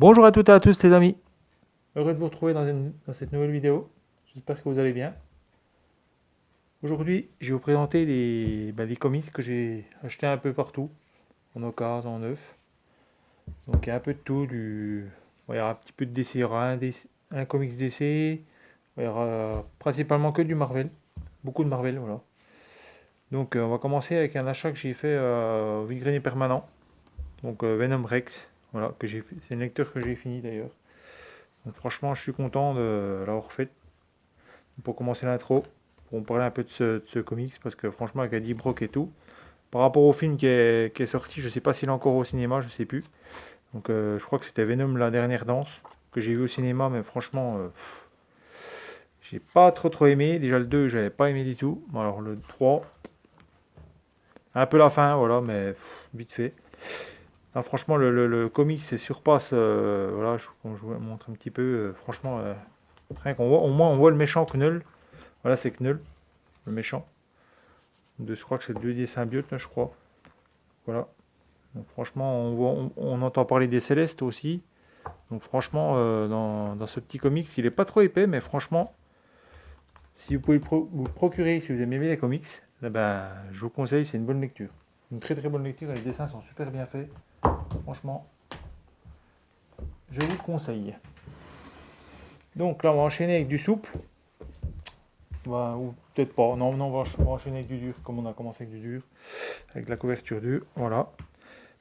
Bonjour à toutes et à tous les amis, heureux de vous retrouver dans cette nouvelle vidéo, j'espère que vous allez bien. Aujourd'hui je vais vous présenter des comics que j'ai achetés un peu partout, en occasion, en neuf. Donc il y a un peu de tout, il y aura un petit peu de DC, il y aura un comics DC, il y aura principalement que du Marvel, beaucoup de Marvel, voilà. Donc on va commencer avec un achat que j'ai fait au vide-grenier permanent, donc Venom Rex, voilà, c'est une lecture que j'ai fini d'ailleurs. Donc franchement je suis content de l'avoir fait. Pour commencer l'intro, pour me parler un peu de ce comics, parce que franchement, avec Eddie Brock et tout, par rapport au film qui est sorti, je sais pas s'il est encore au cinéma, je sais plus. Donc je crois que c'était Venom la dernière danse, que j'ai vu au cinéma, mais franchement, j'ai pas trop aimé. Déjà le 2 j'avais pas aimé du tout. Bon, alors le 3 un peu la fin, voilà, mais vite fait. Non, franchement, le comics, c'est surpasse. Voilà, je vous montre un petit peu. Franchement, rien qu'on voit, au moins on voit le méchant Knull. Voilà, c'est Knull, le méchant. Je crois que c'est le 2D symbiote, là, je crois. Voilà. Donc franchement, on entend parler des Célestes aussi. Donc franchement, dans ce petit comics, il est pas trop épais, mais franchement, si vous pouvez vous le procurer, si vous aimez les comics, eh ben, je vous conseille, c'est une bonne lecture. Une très bonne lecture et les dessins sont super bien faits. Franchement, je vous le conseille. Donc là, on va enchaîner avec du souple. Ou peut-être pas. Non, non, on va enchaîner avec du dur, comme on a commencé avec du dur. Avec la couverture dure. Voilà.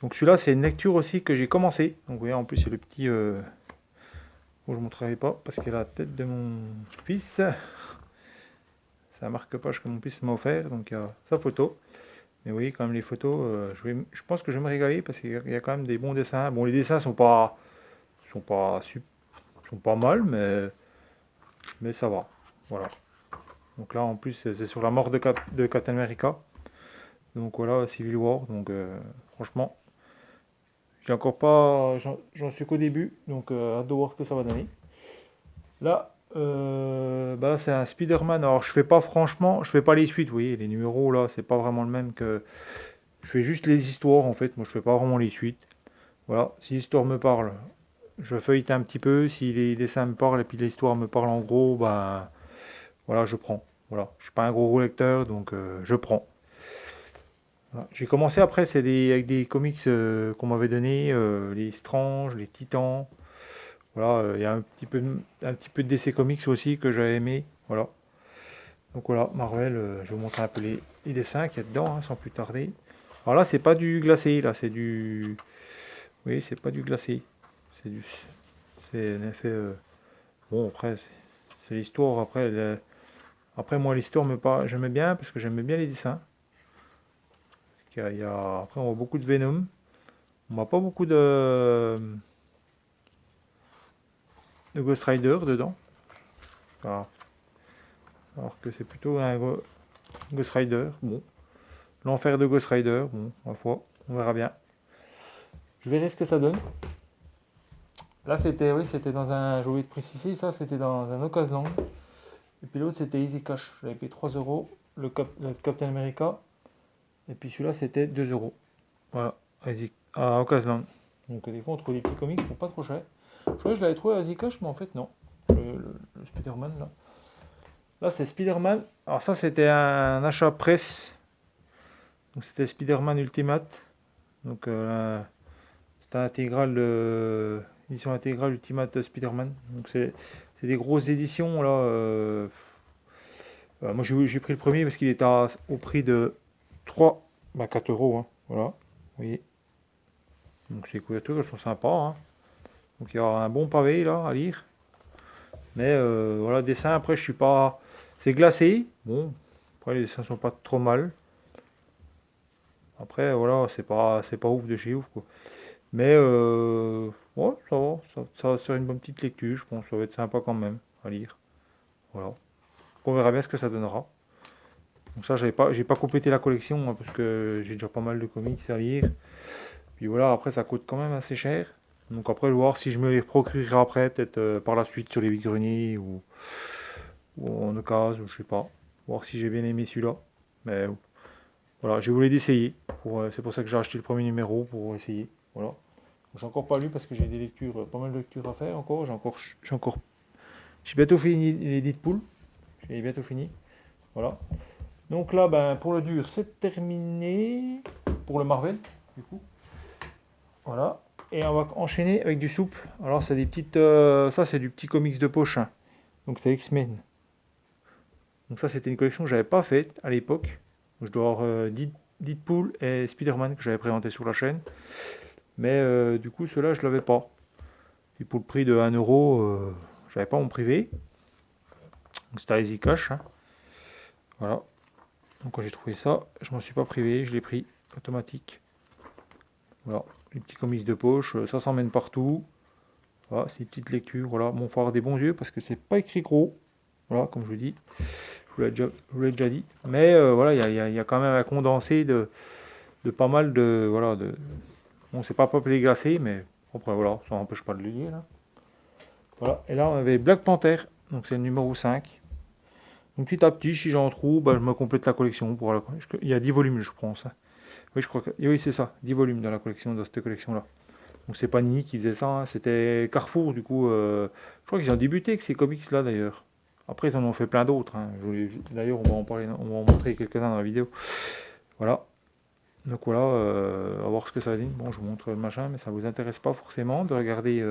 Donc celui-là, c'est une lecture aussi que j'ai commencé. Donc vous voyez, en plus, c'est le petit... Bon, je ne montrerai pas parce qu'il a la tête de mon fils. C'est un marque-page que mon fils m'a offert. Donc il y a sa photo. Mais oui, quand même, les photos, je pense que je vais me régaler parce qu'il y a quand même des bons dessins. Bon, les dessins sont pas mal, mais ça va. Voilà. Donc là, en plus, c'est sur la mort de Captain America. Donc voilà, Civil War. Donc franchement, j'ai encore pas, j'en suis qu'au début. Donc hâte de voir ce que ça va donner. Là, bah là c'est un Spider-Man. Alors je fais pas les suites, vous voyez, les numéros là, c'est pas vraiment le même que. Je fais juste les histoires en fait, moi je fais pas vraiment les suites. Voilà, si l'histoire me parle, je feuillete un petit peu. Si les dessins me parlent et puis l'histoire me parle en gros, ben voilà, je prends. Voilà, je suis pas un gros lecteur, donc je prends. Voilà. J'ai commencé après, avec des comics qu'on m'avait donné, les Strange, les Titans. Voilà, il y a un petit peu de DC Comics aussi que j'avais aimé. Voilà. Donc voilà, Marvel, je vais vous montrer un peu les dessins qu'il y a dedans, hein, sans plus tarder. Alors là, c'est pas du glacé, là, c'est du. Oui, c'est pas du glacé. C'est du. C'est un effet. Bon, après, c'est l'histoire. Après, moi, l'histoire me parle. J'aimais bien parce que j'aimais bien les dessins. Après, on voit beaucoup de Venom. On voit pas beaucoup de Ghost Rider dedans. Alors, alors que c'est plutôt un Ghost Rider. Bon, l'enfer de Ghost Rider. Bon, ma foi, on verra bien. Je verrai ce que ça donne. Là, c'était dans un, je vais te préciser, ça c'était dans un Ocasland. Et puis l'autre c'était Easy Cash. J'avais payé 3 euros le Captain America. Et puis celui-là c'était 2 euros. Voilà, à Ocasland. Donc des fois on trouve des petits comics qui sont pas trop chers. Je crois que je l'avais trouvé à Easy Cash, mais en fait non. Le Spider-Man là. Là c'est Spider-Man. Alors ça c'était un achat presse. Donc c'était Spider-Man Ultimate. Donc c'était intégrale, édition intégrale Ultimate Spider-Man. Donc c'est des grosses éditions là. Moi j'ai pris le premier parce qu'il était au prix de 3, 4 euros. Hein, voilà, vous voyez. Donc les couvertures elles sont sympas. Hein. Donc il y aura un bon pavé là à lire. Mais voilà, dessin après je suis pas. C'est glacé. Bon, après les dessins sont pas trop mal. Après voilà, c'est pas ouf de chez ouf quoi. Mais ouais, ça va, ça va faire une bonne petite lecture, je pense, ça va être sympa quand même à lire. Voilà. On verra bien ce que ça donnera. Donc ça, j'ai pas complété la collection hein, parce que j'ai déjà pas mal de comics à lire. Puis voilà, après ça coûte quand même assez cher. Donc après, je vais voir si je me les procurerai après, peut-être par la suite sur les vides-greniers ou en occasion, je sais pas. Voir si j'ai bien aimé celui-là. Mais voilà, j'ai voulu d'essayer. C'est pour ça que j'ai acheté le premier numéro pour essayer. Voilà. J'ai encore pas lu parce que j'ai des lectures, pas mal de lectures à faire encore. J'ai bientôt fini les Deadpool. J'ai bientôt fini. Voilà. Donc là, ben, pour le dur, c'est terminé. Pour le Marvel, du coup. Voilà. Et on va enchaîner avec du souple. Alors, c'est des petites. Ça, c'est du petit comics de poche, hein. Donc, c'est X-Men. Donc, ça, c'était une collection que j'avais pas faite à l'époque. Je dois avoir Deadpool et Spider-Man que j'avais présenté sur la chaîne. Mais du coup, ceux-là, je l'avais pas. Et pour le prix de 1€, j'avais pas mon privé. Donc, c'était à Easy Cash, hein. Voilà. Donc, quand j'ai trouvé ça, je m'en suis pas privé. Je l'ai pris automatique. Voilà. Les petits comics de poche. Ça s'emmène partout. Voilà, c'est une petite lecture. Voilà, bon, faut avoir des bons yeux parce que c'est pas écrit gros. Voilà, comme je vous dis, je vous l'ai déjà dit. Mais voilà, il y a quand même un condensé de pas mal de. Voilà, de. Bon, c'est pas papier glacé, mais après, voilà, ça n'empêche pas de le lire, là. Voilà, et là, on avait Black Panther, donc c'est le numéro 5. Donc petit à petit, si j'en trouve, bah, je me complète la collection. Il y a 10 volumes, je pense, hein. Oui, je crois que. Oui, c'est ça, 10 volumes dans la collection, dans cette collection-là. Donc c'est pas Panini qui faisait ça, hein, c'était Carrefour du coup. Je crois qu'ils ont débuté avec ces comics là d'ailleurs. Après ils en ont fait plein d'autres, hein. D'ailleurs on va en parler, on va en montrer quelques-uns dans la vidéo. Voilà. Donc voilà, à voir ce que ça dit. Bon, je vous montre le machin, mais ça vous intéresse pas forcément de regarder.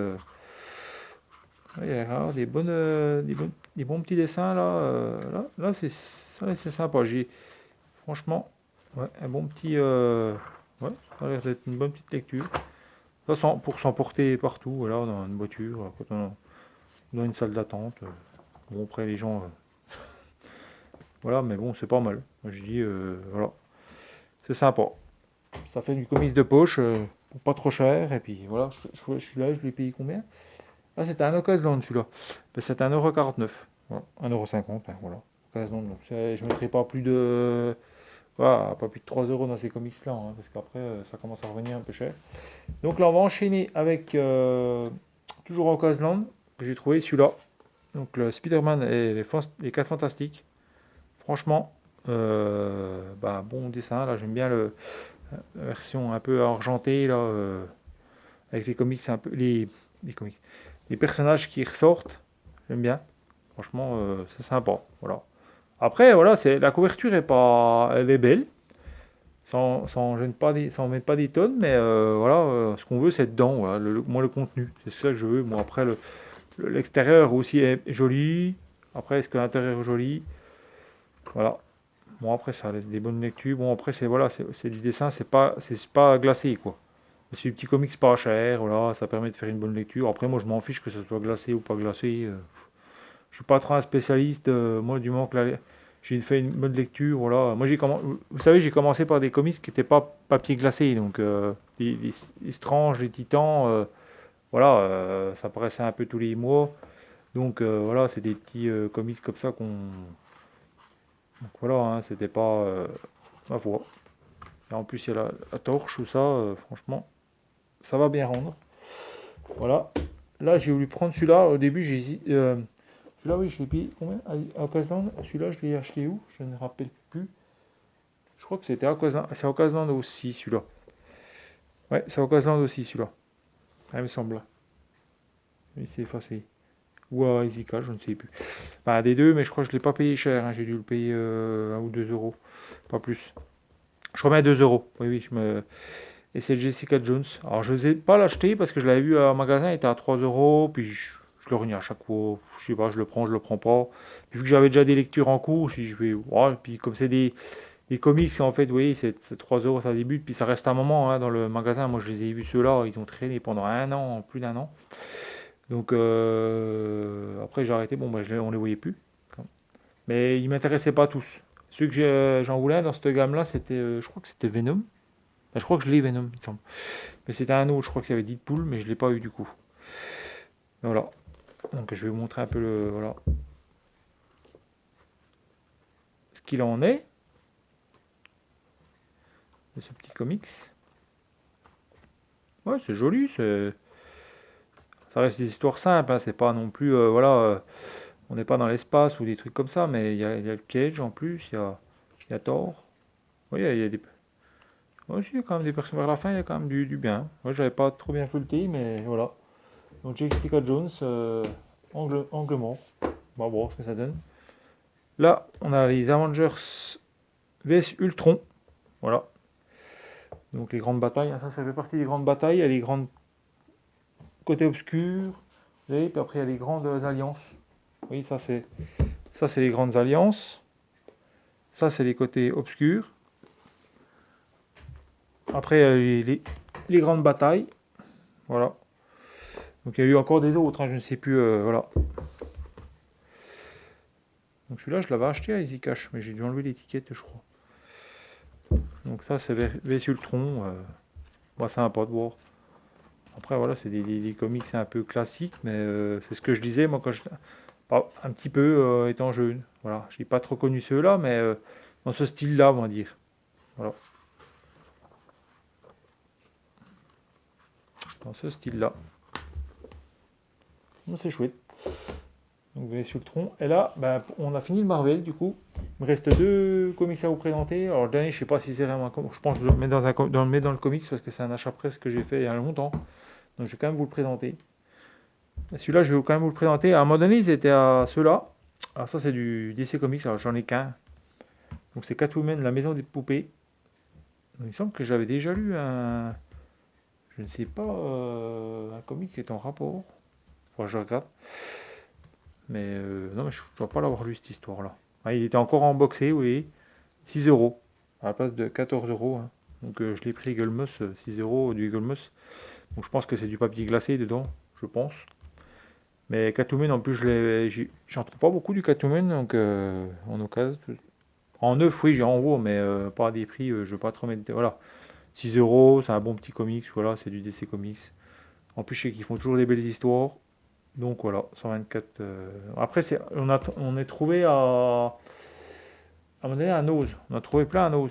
Ouais, il y a des bons petits dessins là. Là, c'est sympa. Franchement, ouais, un bon petit. Ouais, ça a l'air d'être une bonne petite lecture. Pour s'emporter partout, voilà, dans une voiture, quand on est dans une salle d'attente. Bon, après, les gens. Voilà, mais bon, c'est pas mal. Moi, je dis, voilà, c'est sympa. Ça fait du comics de poche, pour pas trop cher. Et puis voilà, je suis là, je l'ai payé combien? Ah, c'était un occasion celui-là. Ben, c'était 1,49€. Voilà, 1,50€, hein, voilà. Occasion, donc, je ne mettrai pas plus de. Voilà, pas plus de 3€ dans ces comics-là, hein, parce qu'après, ça commence à revenir un peu cher. Donc là, on va enchaîner avec toujours en Ocasland, que j'ai trouvé celui-là. Donc le Spider-Man et les 4 Fantastiques. Franchement, bah, bon dessin. Là, j'aime bien la version un peu argentée, là, avec les comics, un peu, les comics, les personnages qui ressortent. J'aime bien. Franchement, c'est sympa. Voilà. Après, voilà, la couverture est pas, elle est belle. Ça en gêne pas ça en met pas des tonnes, mais voilà, ce qu'on veut, c'est dedans. Voilà, moi, le contenu, c'est ça que je veux. Moi, après, l'extérieur aussi est joli. Après, est-ce que l'intérieur est joli? Voilà. Bon, après, ça laisse des bonnes lectures. Bon, après, c'est voilà, c'est du dessin, c'est pas glacé, quoi. C'est du petit comics pas cher, voilà, ça permet de faire une bonne lecture. Après, moi, je m'en fiche que ce soit glacé ou pas glacé. Je suis pas trop un spécialiste. Moi, du moment que j'ai fait une bonne lecture, voilà. Moi, vous savez, j'ai commencé par des comics qui n'étaient pas papier glacé, donc les Strange, les Titans, voilà, ça paraissait un peu tous les mois. Donc voilà, c'est des petits comics comme ça qu'on. Donc voilà, hein, c'était pas ma foi. Et en plus, il y a la torche ou ça, franchement, ça va bien rendre. Voilà. Là, j'ai voulu prendre celui-là. Au début, j'ai hésité. Celui-là, oui, je l'ai payé combien à Ocasland. Celui-là, je l'ai acheté où? Je ne me rappelle plus. Je crois que c'était à Ocasland. C'est à Ocasland aussi, celui-là. Ouais, c'est à Ocasland aussi, celui-là. Ah, il me semble. Il s'est effacé. Ou à Izika, je ne sais plus. Bah, des deux, mais je crois que je ne l'ai pas payé cher, hein. J'ai dû le payer 1 ou 2€. Pas plus. Je remets à 2€. Oui, oui, et c'est Jessica Jones. Alors, je n'osais pas l'acheter parce que je l'avais vu en magasin, il était à 3€. Puis, je le renie à chaque fois. Je sais pas, je le prends pas. Puis, vu que j'avais déjà des lectures en cours, je vais. Ouais, puis, comme c'est des comics, en fait, vous voyez, c'est 3€, ça débute. Puis, ça reste un moment, hein, dans le magasin. Moi, je les ai vus, ceux-là. Ils ont traîné pendant un an, plus d'un an. Donc, après, j'ai arrêté. Bon, bah, on les voyait plus. Mais ils m'intéressaient pas tous. Ceux que j'en voulais un dans cette gamme-là, c'était, je crois que c'était Venom. Enfin, je crois que je l'ai Venom, il me semble. Mais c'était un autre, je crois qu'il y avait Deadpool, mais je ne l'ai pas eu du coup. Voilà. Donc je vais vous montrer un peu voilà, ce qu'il en est de ce petit comics. Ouais, c'est joli, ça reste des histoires simples, hein, c'est pas non plus, voilà, on n'est pas dans l'espace ou des trucs comme ça, mais il y a le Cage en plus, il y a Thor. Oui, il y a des. Aussi, il y a quand même des personnes vers la fin, il y a quand même du bien. Moi, j'avais pas trop bien feuilleté, mais voilà. Donc Jessica Jones, angle mort. On va voir ce que ça donne. Là, on a les Avengers vs Ultron. Voilà. Donc les grandes batailles, ça fait partie des grandes batailles. Il y a les grandes côtés obscurs. Et puis après, il y a les grandes alliances. Oui, ça c'est les grandes alliances. Ça, c'est les côtés obscurs. Après, il y a les grandes batailles. Voilà. Donc il y a eu encore des autres, hein, je ne sais plus. Voilà. Donc celui-là, je l'avais acheté à Easy Cash, mais j'ai dû enlever l'étiquette, je crois. Donc ça, c'est VS Ultron. Bah, sympa de voir. Après, voilà, c'est des comics un peu classiques, mais c'est ce que je disais, moi, quand je. Un petit peu étant jeune. Voilà. Je n'ai pas trop connu ceux-là, mais dans ce style-là, on va dire. Voilà. Dans ce style-là. Donc, c'est chouette. Donc, VS Ultron. Et là, ben, on a fini le Marvel, du coup. Il me reste 2 comics à vous présenter. Alors, le dernier, je ne sais pas si c'est vraiment un comics. Je pense que je le mets dans le comics parce que c'est un achat presse que j'ai fait il y a longtemps. Donc, je vais quand même vous le présenter. Celui-là, je vais quand même vous le présenter. À un moment donné, ils étaient à ceux-là. Alors, ça, c'est du DC Comics. Alors, j'en ai qu'un. Donc, c'est Catwoman, la maison des poupées. Il me semble que j'avais déjà lu un. Je ne sais pas, un comic qui est en rapport. Enfin, je regarde. Mais non, mais je ne dois pas l'avoir lu cette histoire-là. Ah, il était encore en boxé, oui. 6 euros. À la place de 14 euros. Hein. Donc je l'ai pris Eagle Moss, 6 euros du Eagle Moss. Donc je pense que c'est du papier glacé dedans, je pense. Mais Catwoman, en plus, j'en trouve pas beaucoup du Catwoman, donc en occasion. En neuf, oui, j'en vois, mais pas à des prix, je veux pas trop mettre. Voilà. 6 euros, c'est un bon petit comics, voilà, c'est du DC Comics. En plus, je sais qu'ils font toujours des belles histoires. Donc voilà, 124. Après, on est trouvé à un moment donné à Nose. On a trouvé plein à Nose.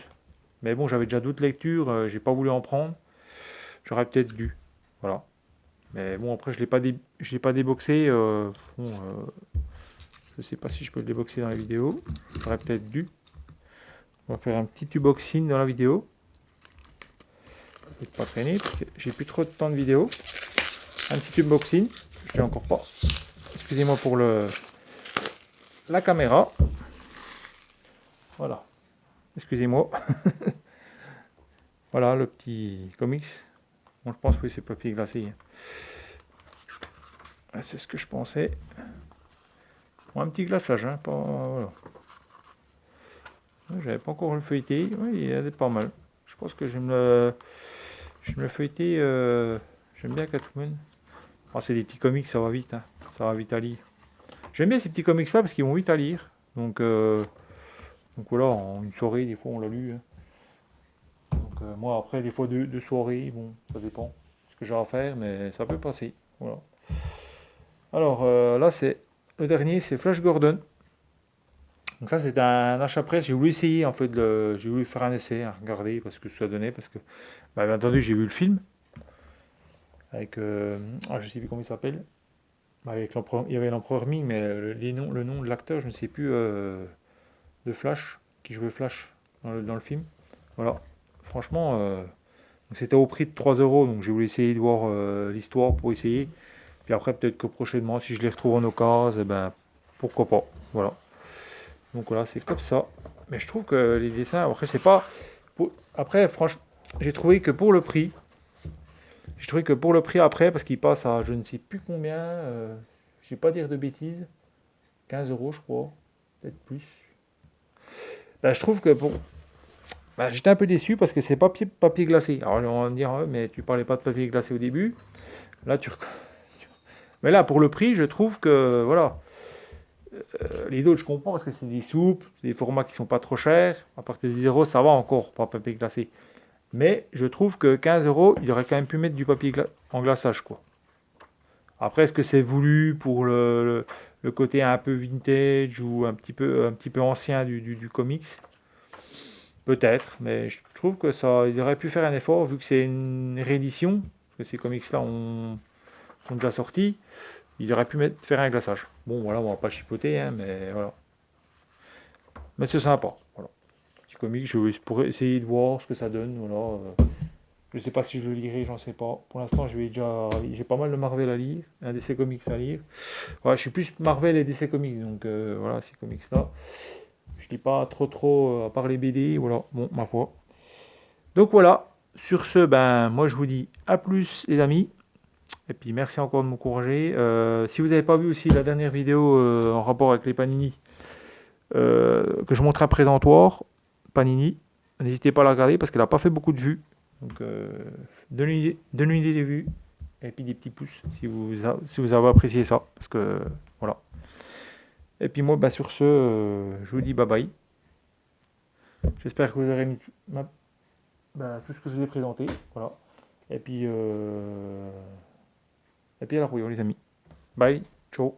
Mais bon, j'avais déjà d'autres lectures, j'ai pas voulu en prendre. J'aurais peut-être dû. Voilà. Mais bon, après, je l'ai pas déboxé. Bon, je sais pas si je peux le déboxer dans la vidéo. J'aurais peut-être dû. On va faire un petit unboxing dans la vidéo. Je vais pas traîner parce que j'ai plus trop de temps de vidéo. Un petit unboxing. Je l'ai encore pas. Excusez-moi pour la caméra. Voilà. Excusez-moi. Voilà le petit comics. Bon, je pense que c'est papier glacé. C'est ce que je pensais. Bon, un petit glaçage, hein, pas. Voilà. J'avais pas encore le feuilleté. Oui, il est pas mal. Je pense que je vais me le feuilleter. J'aime bien Catwoman. Ah, c'est des petits comics, ça va vite. Hein. Ça va vite à lire. J'aime bien ces petits comics là parce qu'ils vont vite à lire. Donc voilà, en une soirée, des fois on l'a lu. Hein. Donc moi après, des fois deux soirées, bon, ça dépend ce que j'ai à faire, mais ça peut passer. Voilà. Alors là, c'est le dernier, c'est Flash Gordon. Donc ça, c'est un achat presse. J'ai voulu essayer en fait, j'ai voulu faire un essai, à regarder parce que ça donnait, parce que bah, bien entendu, j'ai vu le film avec, je sais plus comment il s'appelle. Bah, avec il y avait l'empereur Ming, mais le nom de l'acteur, je ne sais plus, de Flash, qui jouait Flash dans le film. Voilà. Franchement, c'était au prix de 3 euros, donc j'ai voulu essayer de voir l'histoire pour essayer. Puis après, peut-être que prochainement, si je les retrouve en occasion, eh ben, pourquoi pas. Voilà. Donc voilà, c'est comme ça. Mais je trouve que les dessins, après, c'est pas. Après, franchement, j'ai trouvé que pour le prix, après, parce qu'il passe à je ne sais plus combien, je ne vais pas dire de bêtises, 15 euros, je crois, peut-être plus. Ben, je trouve que ben, j'étais un peu déçu parce que c'est papier glacé. Alors, on va me dire, ouais, mais tu parlais pas de papier glacé au début. Là, mais là, pour le prix, je trouve que, voilà, les autres, je comprends parce que c'est des soupes, des formats qui sont pas trop chers. À partir de 10 euros, ça va encore, pas papier glacé. Mais je trouve que 15 euros, il aurait quand même pu mettre du papier en glaçage, quoi. Après, est-ce que c'est voulu pour le côté un peu vintage ou un petit peu ancien du comics? Peut-être, mais je trouve que ça, ils auraient pu faire un effort vu que c'est une réédition, parce que ces comics-là sont déjà sortis. Ils auraient pu faire un glaçage. Bon, voilà, on va pas chipoter, hein, mais voilà. Mais c'est sympa. Voilà. petit comic. Pour essayer de voir ce que ça donne. Voilà. Je sais pas si je le lirai, j'en sais pas. Pour l'instant, j'ai pas mal de Marvel à lire, un DC Comics à lire. Voilà, je suis plus Marvel et DC Comics, donc voilà, ces comics-là. Je lis pas trop, à part les BD, voilà, bon, ma foi. Donc voilà, sur ce, ben, moi je vous dis à plus les amis. Et puis merci encore de m'encourager. Si vous n'avez pas vu aussi la dernière vidéo en rapport avec les Panini, que je montre un présentoir, Panini, n'hésitez pas à la regarder parce qu'elle n'a pas fait beaucoup de vues. Donc donnez-lui des vues et puis des petits pouces si vous avez apprécié ça. Parce que voilà. Et puis moi, bah, sur ce, je vous dis bye bye. J'espère que vous aurez mis tout ce que je vous ai présenté. Voilà. Et puis à la prochaine les amis. Bye. Ciao.